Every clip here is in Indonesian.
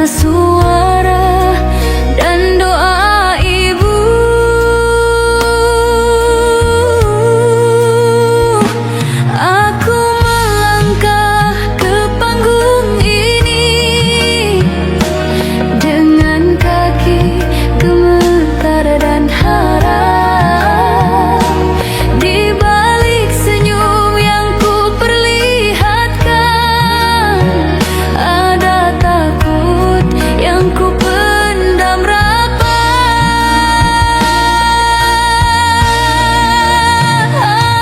karena suara dan doa ibu. Aku melangkah ke panggung ini dengan kaki gemetar dan harap. Di balik senyum yang ku perlihatkan, ada takut yang ku pendam rapat.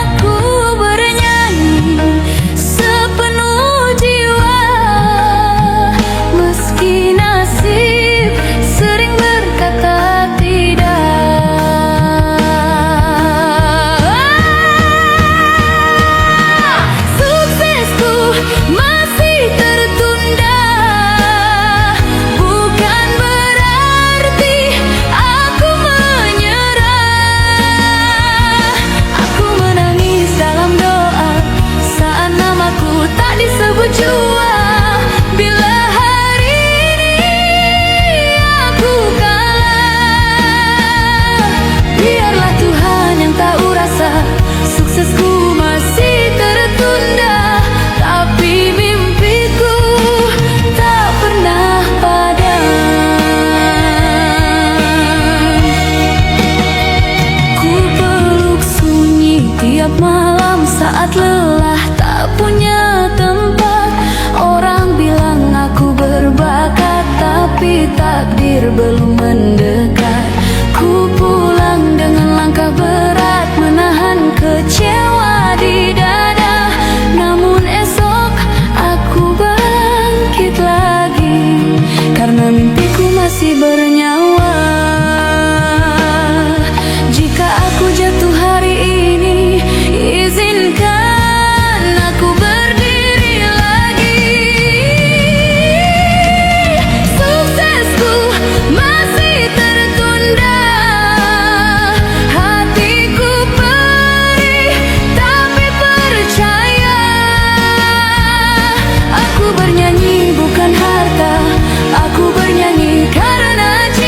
Aku bernyanyi sepenuh jiwa, meski nasib sering berkata tidak. Suksesku masih tertunda, bukan berarti aku menyerah. Aku menangis dalam doa saat namaku tak disebut jua. Bila hari ini aku kalah, biarlah Tuhan yang tahu rasa. Suksesku masih tertunda, tapi mimpiku tak pernah padam. Ku peluk sunyi tiap malam saat lelah tak punya tempat. Orang bilang aku berbakat, tapi takdir belum mendekat. Ku pulang dengan langkah berat, menahan kecewa di dada. Namun esok aku bangkit lagi, karena mimpiku masih bernyawa. Jika aku jatuh hari ini, izinkan aku berdiri lagi. Suksesku masih tertunda, hatiku perih tapi percaya. Aku bernyanyi bukan harta, aku bernyanyi karena cinta.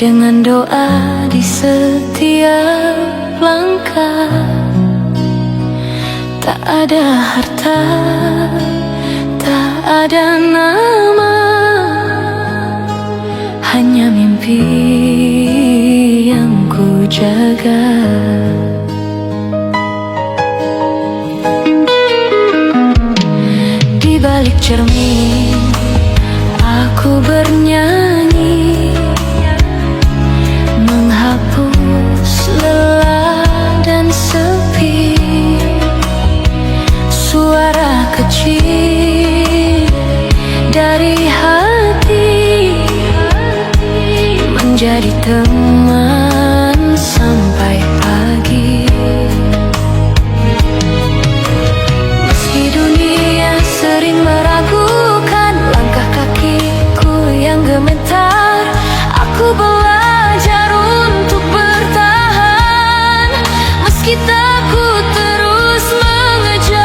dengan doa di setiap langkah. Tak ada harta, tak ada nama, hanya mimpi yang ku jaga. Di balik cermin aku bernyanyi, menghapus lelah dan sepi. Suara kecil dari hati menjadi teman sampai pagi. Meski dunia sering meragukan langkah kakiku yang gemetar, aku belajar untuk bertahan. Meski takut terus mengejar,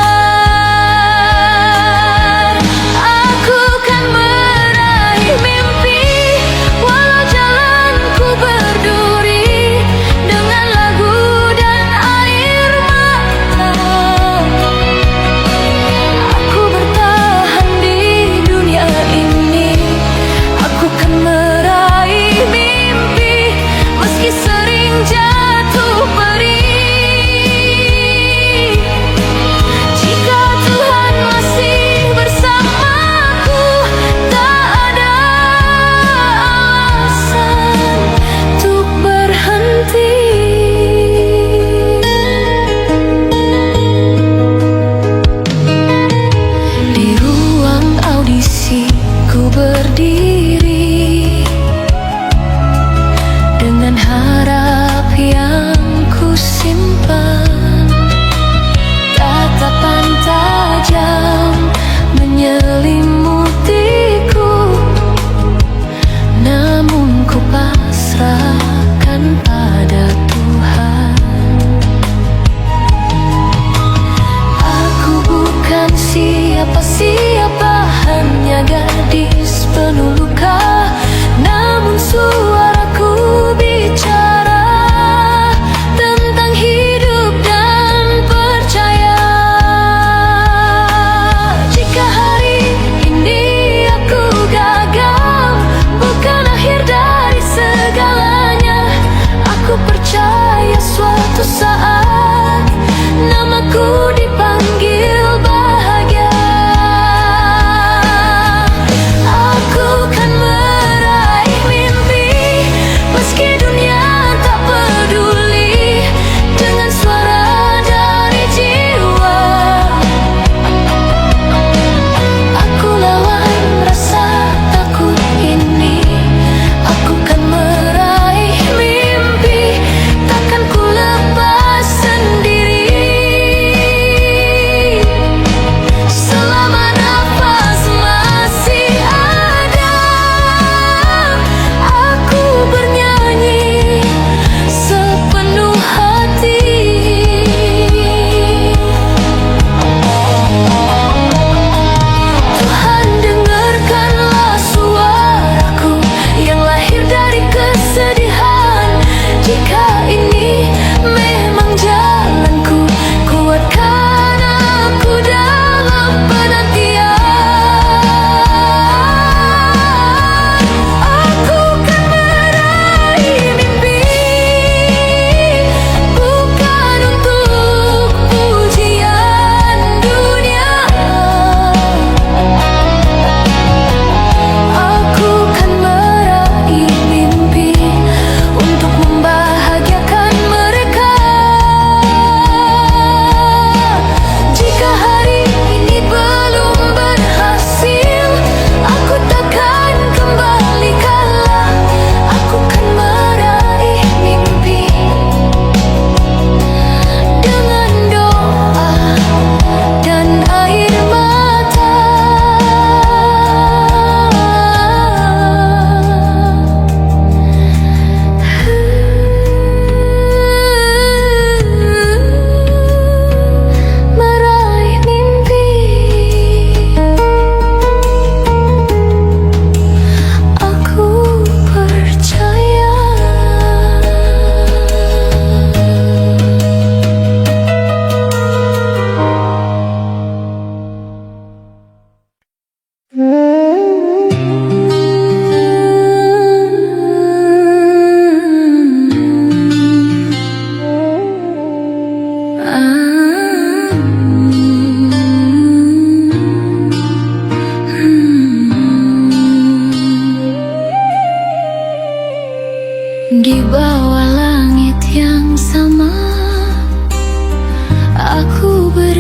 aku kan meraih mimpi walau jalanku berduri. Dengan lagu dan air mata, aku bertahan di dunia ini. Aku kan meraih mimpi meski sering jatuh perih. Jika Tuhan masih bersamaku, tak ada alasan untuk berhenti. Di ruang audisi ku berdiri dengan harap yang ku simpan. Tatapan tajam menyelimutiku, namun ku pasrahkan pada Tuhan. Aku bukan siapa-siapa, hanya gadis penuh luka, namun suaraku bicara tentang hidup dan percaya. Jika hari ini aku gagal, bukan akhir dari segalanya. Aku percaya suatu saat namaku dipanggil bahagia. Aku kan meraih mimpi meski dunia tak peduli. Dengan suara dari jiwa, aku lawan rasa takut ini. Aku kan meraih mimpi, takkan ku lepas sendiri.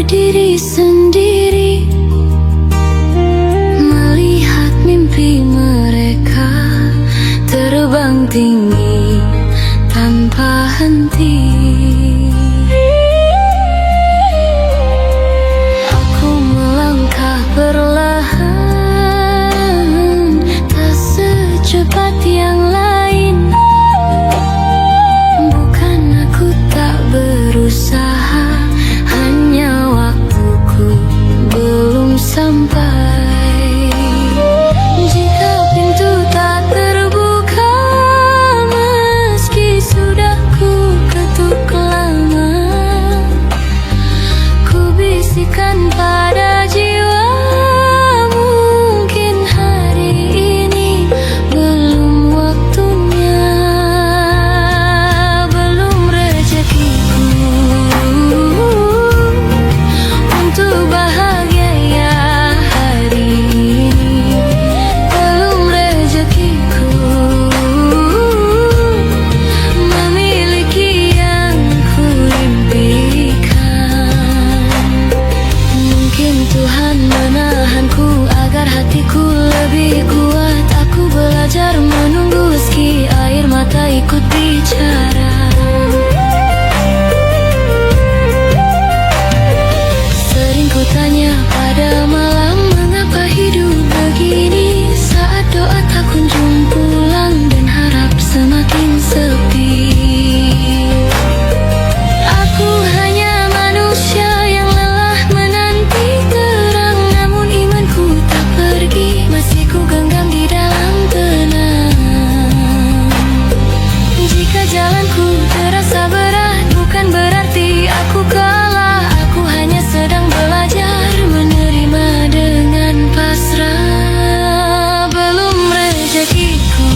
berdiri sendiri, melihat mimpi mereka terbang tinggi tanpa henti. Aku melangkah perlahan, tak secepat yang lain. Bukan aku tak berusaha, hanya waktuku belum sampai. Jika pintu tak terbuka, meski sudah ku ketuk lama, ku bisikan pada jiwa, mungkin hari ini belum waktunya, belum rezekiku untuk bahagia ya hari ini, belum rezekiku memiliki yang ku impikan. Mungkin Tuhan menahanku agar hatiku lebih kuat. Aku belajar menunggu meski air mata ikut bicara. Sering ku tanya pada malam, mengapa hidup begini, saat doa tak kunjung pulang dan harap semakin sepi. Aku hanya manusia yang lelah menanti terang, namun imanku tak pergi, masih ku genggam di dalam tenang. Jika jalanku terasa berat, bukan berarti aku kalah. Aku hanya sedang belajar menerima dengan pasrah. Belum rezekiku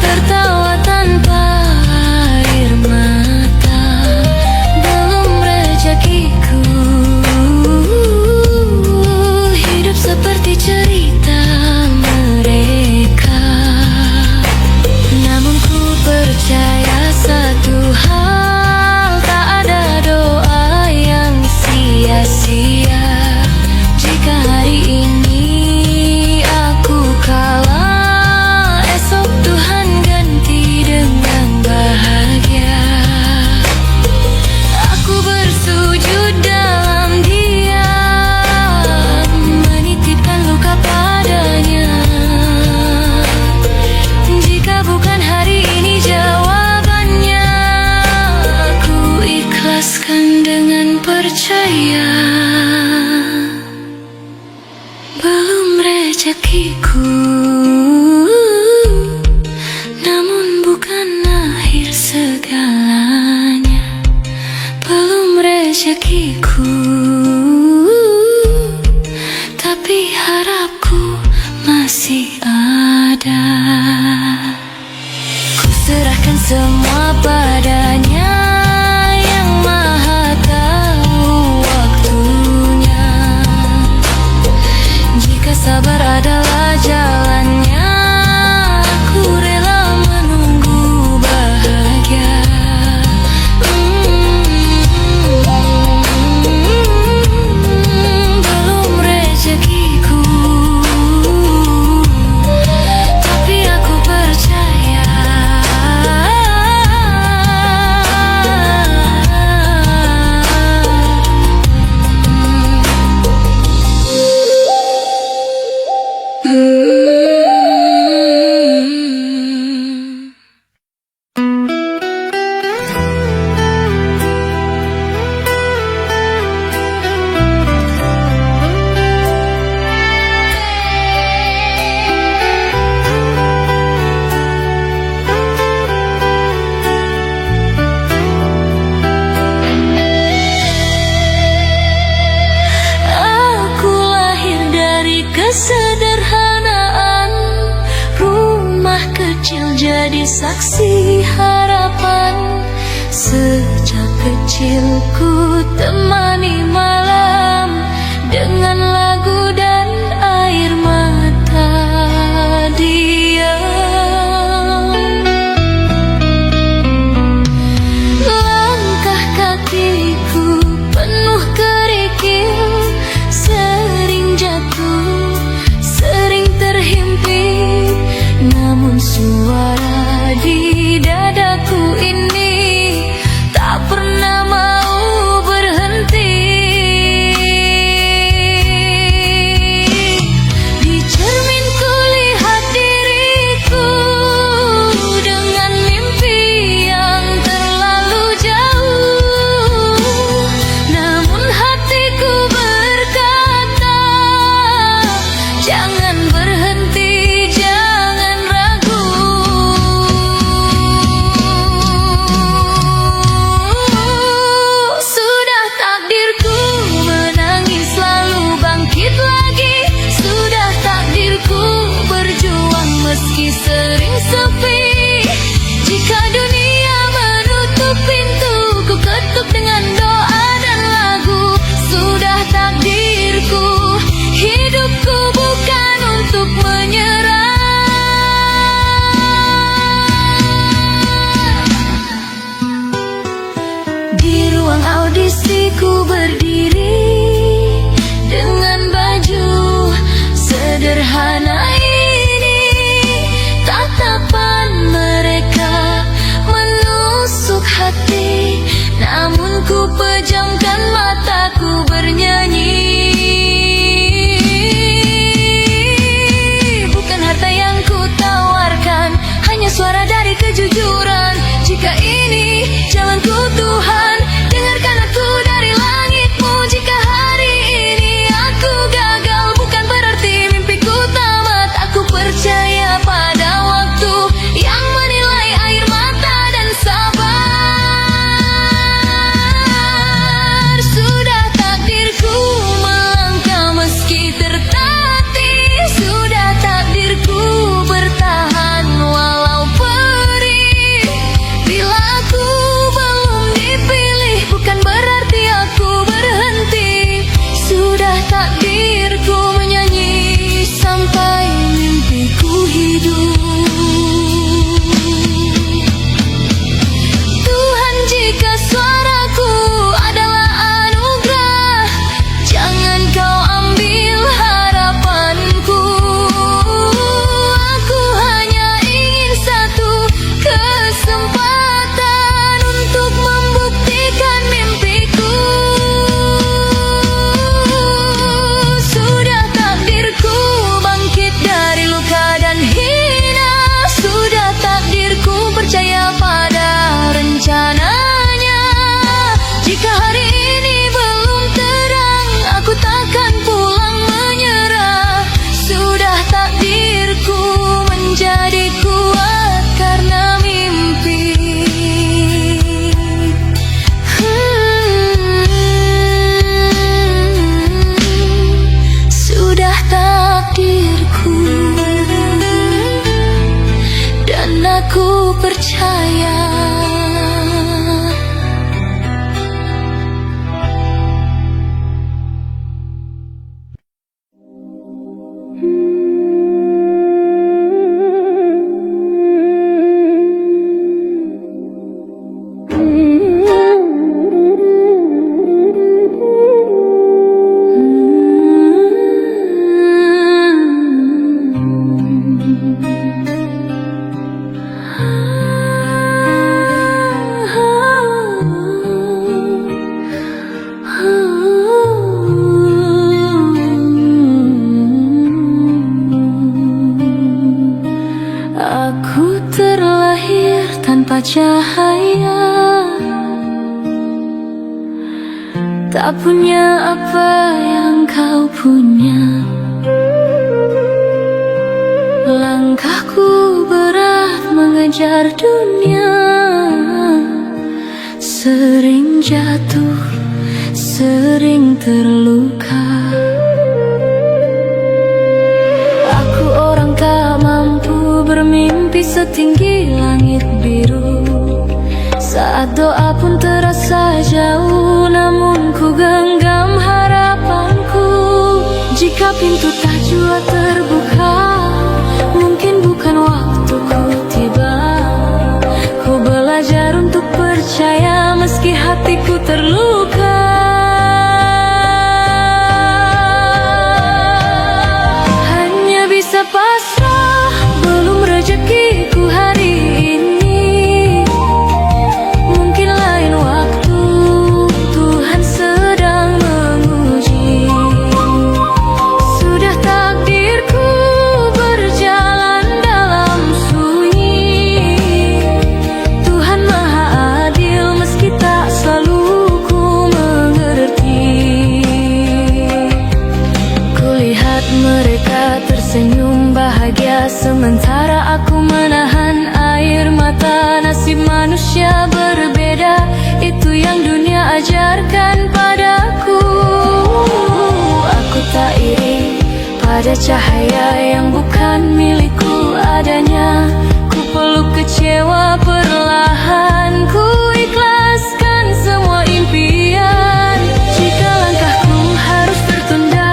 tertawa tanpa air mata, belum rezekiku hidup seperti cerita mereka. Namun ku percaya satu hal, tak ada doa yang sia-sia. Jika hari ini aku kalah, esok Tuhan ganti dengan bahagia. Aku bersujud dalam diam, menitipkan luka padanya. Jika bukan hari ini jawabannya, aku ikhlaskan dengan percaya. Belum rezekiku, namun bukan akhir segalanya. Belum rezekiku, tapi harapku masih ada. Ku serahkan semua padanya, yang maha tahu waktunya. Jika sabar adalah jalannya, aku rela menunggu bahagia. Belum rezekiku, tapi aku percaya. Aku lahir dari kesederhanaan, rumah kecil jadi saksi harapan. Sejak kecil ku temani malam dengan lagu dan air mata diam. Langkah kaki mimpiku berdiri dengan baju sederhana ini. Tatapan mereka menusuk hati, namun ku pejamkan mataku bernyanyi. Bukan harta yang ku tawarkan, hanya suara dari kejujuran. Jika ini jalanku Tuhan, dengarkan aku dari langit-Mu. Jika hari ini aku gagal, bukan berarti mimpiku tamat. Aku percaya pada waktu yang menilai air mata dan sabar. Sudah takdirku melangkah meski tertatih, sudah takdirku bertahan walau perih. Bila aku belum dipilih, bukan berarti aku berhenti. Sudah takdirku menyanyi sampai mimpiku hidup. Tuhan, jika suaraku adalah anugerah, jangan Kau ambil harapanku. Aku hanya ingin satu kesempatan untuk membuktikan mimpiku. Sudah takdirku bangkit dari luka dan hina. Sudah takdirku percaya pada rencananya. Jika hari ini belum terang, aku takkan pulang menyerah. Sudah takdirku menjadi kuat karena mimpi. Sudah takdirku dan aku percaya. Aku terlahir tanpa cahaya, tak punya apa yang Kau punya. Langkahku berat mengejar dunia, sering jatuh, sering terluka. Aku orang tak mampu bermimpi setinggi langit biru. Saat doa pun terasa jauh, namun ku genggam harapanku. Jika pintu tak jua terbuka, mungkin bukan waktuku tiba. Ku belajar untuk percaya meski hatiku terluka. Hanya bisa pasrah, belum rezekiku hari ini. Mungkin lain waktu Tuhan sedang menguji. Sudah takdirku berjalan dalam sunyi. Tuhan Maha Adil meski tak selalu ku mengerti. Kulihat mereka tersenyum bahagia, sementara aku menahan air mata. Nasib manusia berbeda, itu yang dunia ajarkan padaku. Aku tak iri pada cahaya yang bukan milikku adanya. Ku peluk kecewa perlahan, ku ikhlaskan semua impian. Jika langkahku harus tertunda,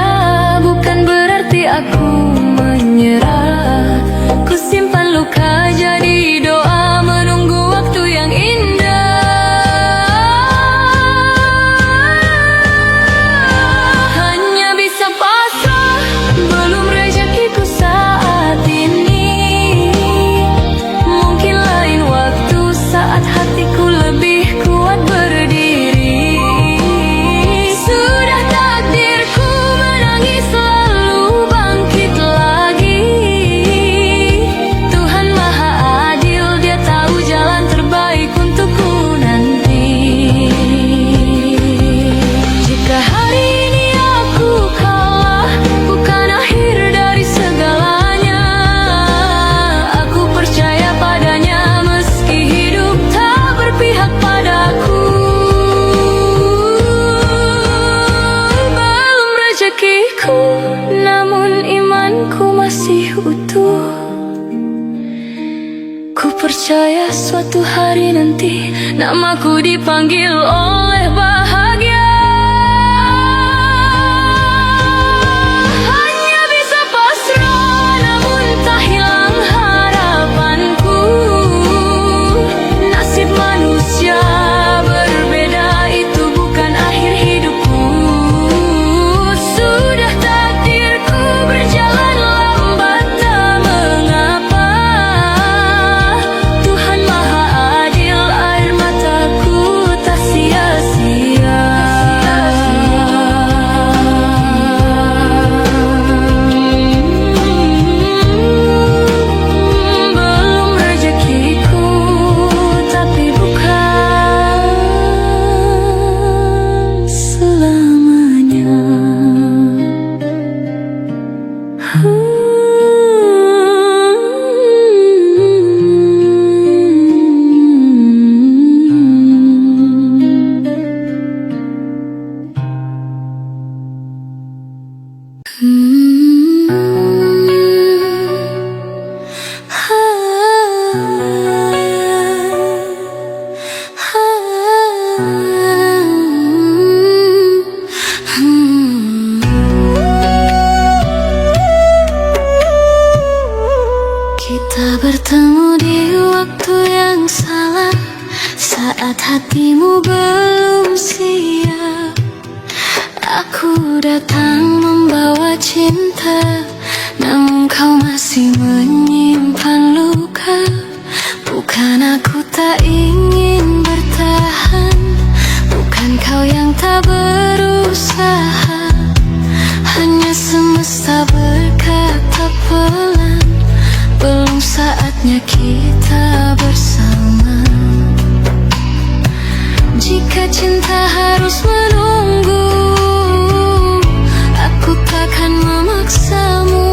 bukan berarti aku menyerah. Ku simpan luka jadi doa, menunggu waktu yang indah. suatu hari nanti namaku dipanggil oleh bahagia. Hanya bisa pasrah namun tak hilang harapanku. Nasib manusia berbeda, itu bukan akhir hidupku. Sudah takdirku berjalan lambat, tak mengapa. Tuhan Maha Adil, air mataku tak sia-sia. Belum rezekiku, tapi bukan selamanya. Kita bertemu di waktu yang salah, saat hatimu belum siap. Aku datang membawa cinta, namun kau masih menyimpan luka. Bukan aku tak ingin bertahan, bukan kau yang tak berusaha. Hanya semesta berkata pelan, belum saatnya kita bersama. Jika cinta harus menunggu, aku takkan memaksamu.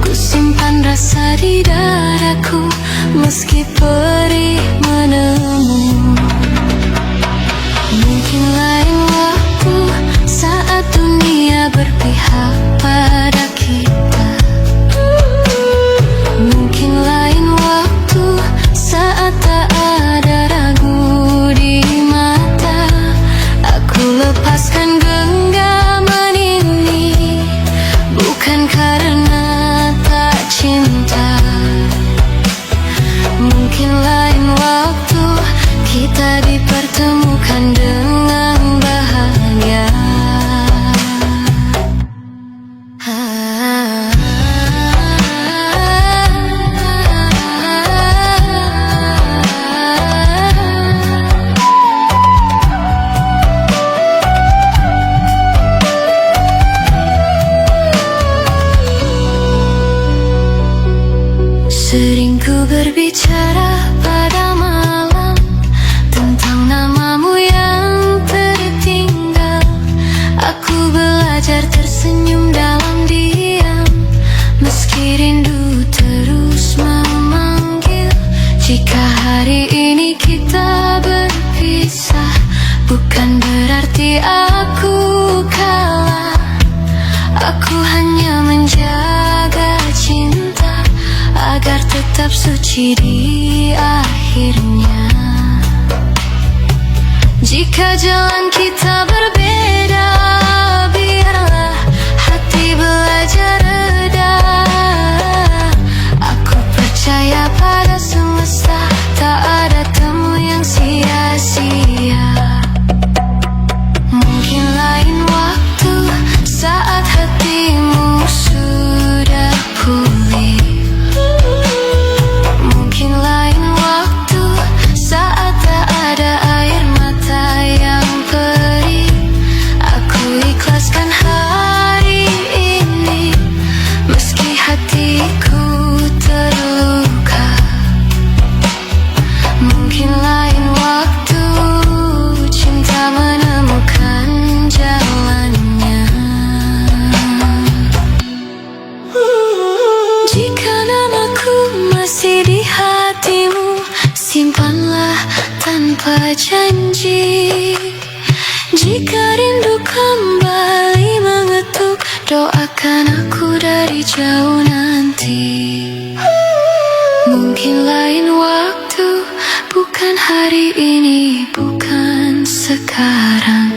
Ku simpan rasa di dadaku, meski perih menemu. Mungkin lain waktu, saat dunia berpihak pada kita. Mungkin lain waktu, saat tak ada ragu di mata. Aku lepaskan genggaman ini, bukan karena tak cinta. Mungkin lain waktu, kita dipertemukan dengan bahagia. Sering ku berbicara pada malam tentang namamu yang tertinggal. Aku belajar tersenyum dalam diam, meski rindu terus memanggil. Jika hari ini kita berpisah, bukan berarti aku kalah. Aku hanya menjaga cinta agar tetap suci di akhirnya. Jika jalan kita berbeda, biarlah hati belajar reda. Aku percaya pada semesta, tak ada temu yang sia-sia. Mungkin lain waktu, saat hatimu sudah pulih. Mungkin lain waktu, saat tak ada air mata yang perih. Aku ikhlaskan hari ini, meski hatiku terluka. Mungkin lain waktu, cinta menemukan jalannya. Jika namaku masih di hatimu, simpanlah tanpa janji. Jika rindu kembali mengetuk, doakan aku dari jauh nanti. Mungkin lain waktu, hari ini bukan sekarang.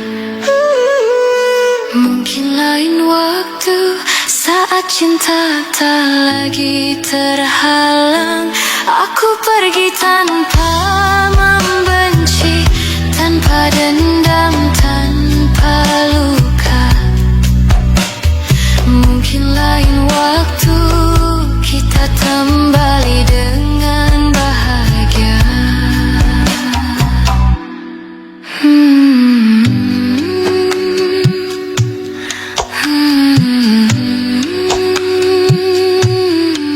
Mungkin lain waktu, saat cinta tak lagi terhalang. Aku pergi tanpa membenci, tanpa dendam, tanpa luka. Mungkin lain waktu kita kembali dengan bahagia.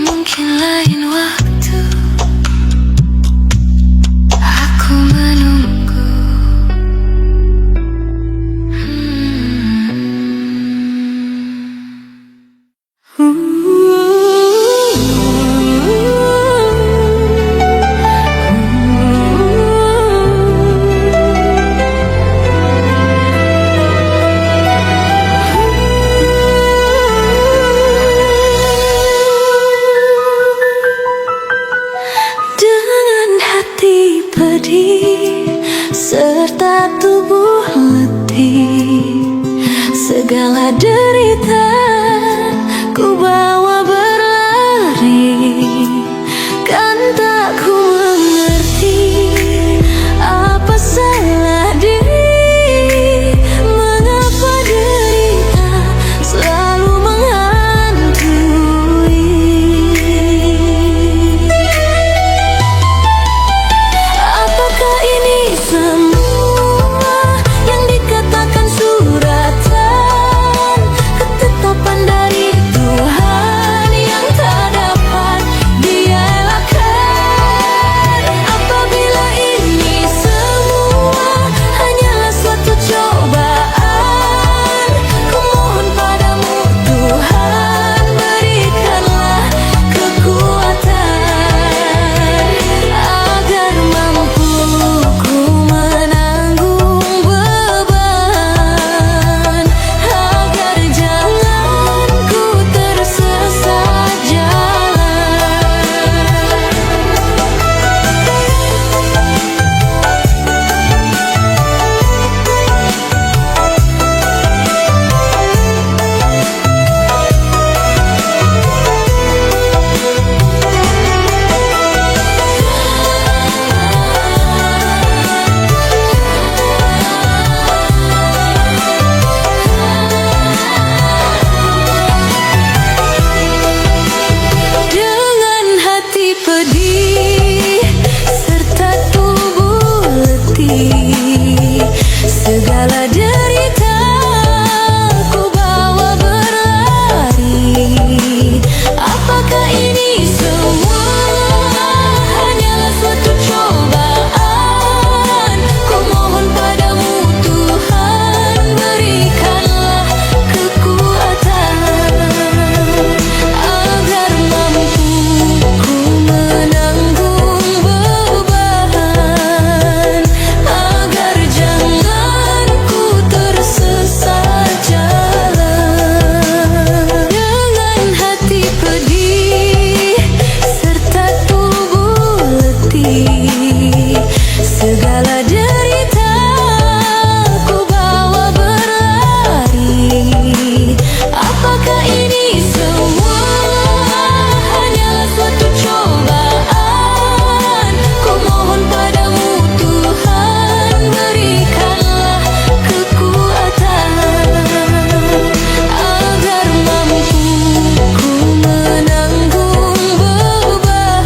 Mungkin lain waktu aku menunggu. Dengan hati pedih serta tubuh letih, segala derita ku bawa berlari. Kan tak ku mengerti apa salah diri, mengapa derita selalu menghantui. Apakah ini semua yang dikatakan suratan, ketetapan dari Tuhan yang tak dapat Dia elakkan? Apabila ini semua hanyalah suatu cobaan, ku mohon padamu Tuhan, berikanlah kekuatan agar mampu ku menanggung beban, agar jangan ku tersesat jalan. Dengan hati pedih serta tubuh letih, segala derita ku bawa berlari. Apakah ini semua hanyalah suatu cobaan? Ku mohon padamu Tuhan, berikanlah kekuatan agar mampu ku menanggung beban, agar jangan ku tersesat jalan. Dengan hati pedih serta tubuh letih, segala derita ku bawa berlari. Apakah ini semua hanyalah suatu cobaan? Ku mohon padamu Tuhan, berikanlah kekuatan agar mampu ku menanggung beban,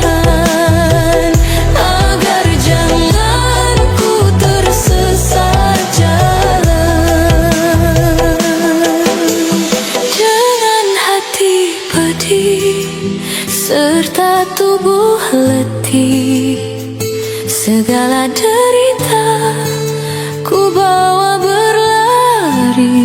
agar jangan ku tersesat jalan. Dengan hati pedih serta tubuh letih, segala derita ku bawa berlari.